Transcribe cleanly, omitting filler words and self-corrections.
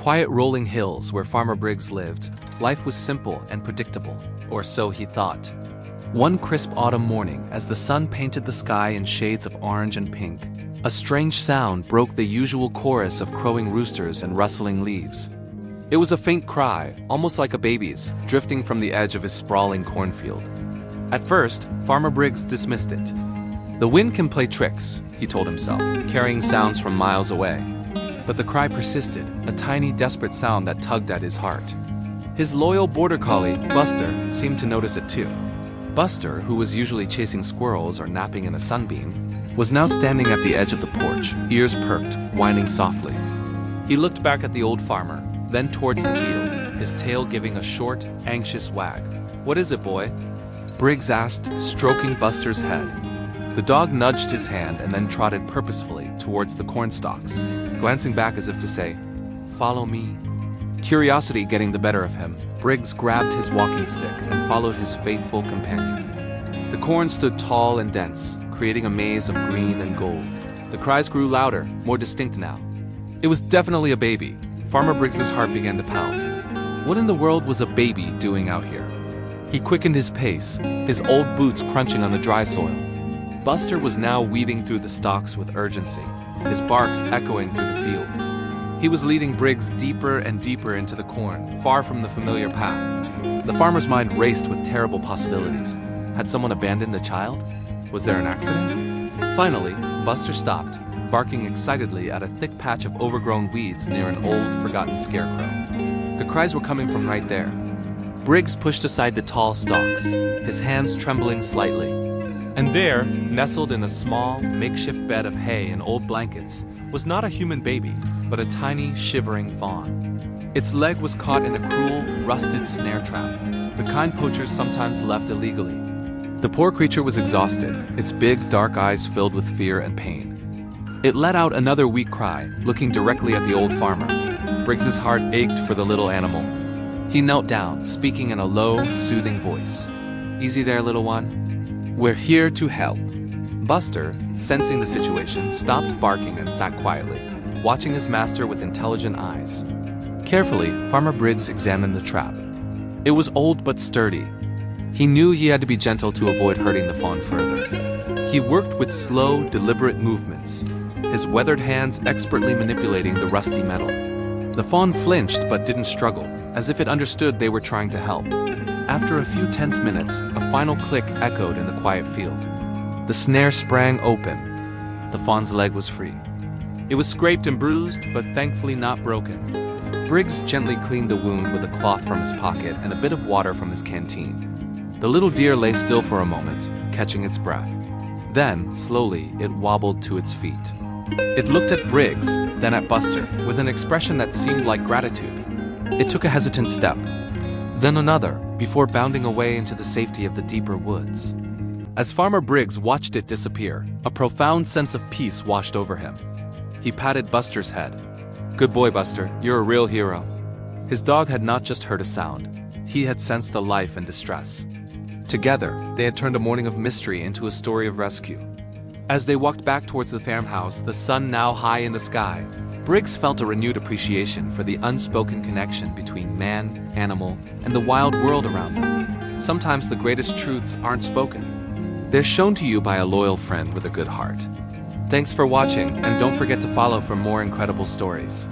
quiet rolling hills where Farmer Briggs lived, life was simple and predictable, or so he thought. One crisp autumn morning, as the sun painted the sky in shades of orange and pink, a strange sound broke the usual chorus of crowing roosters and rustling leaves. It was a faint cry, almost like a baby's, drifting from the edge of his sprawling cornfield. At first, Farmer Briggs dismissed it. The wind can play tricks, he told himself, carrying sounds from miles away. But the cry persisted, a tiny, desperate sound that tugged at his heart. His loyal border collie, Buster, seemed to notice it too. Buster, who was usually chasing squirrels or napping in a sunbeam, was now standing at the edge of the porch, ears perked, whining softly. He looked back at the old farmer, then towards the field, his tail giving a short, anxious wag. "What is it, boy?" Briggs asked, stroking Buster's head. The dog nudged his hand and then trotted purposefully towards the corn stalks, glancing back as if to say, "Follow me." Curiosity getting the better of him, Briggs grabbed his walking stick and followed his faithful companion. The corn stood tall and dense, creating a maze of green and gold. The cries grew louder, more distinct now. It was definitely a baby. Farmer Briggs's heart began to pound. What in the world was a baby doing out here? He quickened his pace, his old boots crunching on the dry soil. Buster was now weaving through the stalks with urgency, his barks echoing through the field. He was leading Briggs deeper and deeper into the corn, far from the familiar path. The farmer's mind raced with terrible possibilities. Had someone abandoned a child? Was there an accident? Finally, Buster stopped, barking excitedly at a thick patch of overgrown weeds near an old, forgotten scarecrow. The cries were coming from right there. Briggs pushed aside the tall stalks, his hands trembling slightly. And there, nestled in a small, makeshift bed of hay and old blankets, was not a human baby, but a tiny, shivering fawn. Its leg was caught in a cruel, rusted snare trap, the kind poachers sometimes left illegally. The poor creature was exhausted, its big, dark eyes filled with fear and pain. It let out another weak cry, looking directly at the old farmer. Briggs's heart ached for the little animal. He knelt down, speaking in a low, soothing voice. "Easy there, little one. We're here to help." Buster, sensing the situation, stopped barking and sat quietly, watching his master with intelligent eyes. Carefully, Farmer Briggs examined the trap. It was old but sturdy. He knew he had to be gentle to avoid hurting the fawn further. He worked with slow, deliberate movements, his weathered hands expertly manipulating the rusty metal. The fawn flinched but didn't struggle, as if it understood they were trying to help. After a few tense minutes, a final click echoed in the quiet field. The snare sprang open. The fawn's leg was free. It was scraped and bruised, but thankfully not broken. Briggs gently cleaned the wound with a cloth from his pocket and a bit of water from his canteen. The little deer lay still for a moment, catching its breath. Then, slowly, it wobbled to its feet. It looked at Briggs, then at Buster, with an expression that seemed like gratitude. It took a hesitant step, then another, before bounding away into the safety of the deeper woods. As Farmer Briggs watched it disappear, a profound sense of peace washed over him. He patted Buster's head. "Good boy, Buster, you're a real hero." His dog had not just heard a sound. He had sensed the life and distress. Together, they had turned a morning of mystery into a story of rescue. As they walked back towards the farmhouse, the sun now high in the sky, Briggs felt a renewed appreciation for the unspoken connection between man, animal, and the wild world around them. Sometimes the greatest truths aren't spoken. They're shown to you by a loyal friend with a good heart. Thanks for watching, and don't forget to follow for more incredible stories.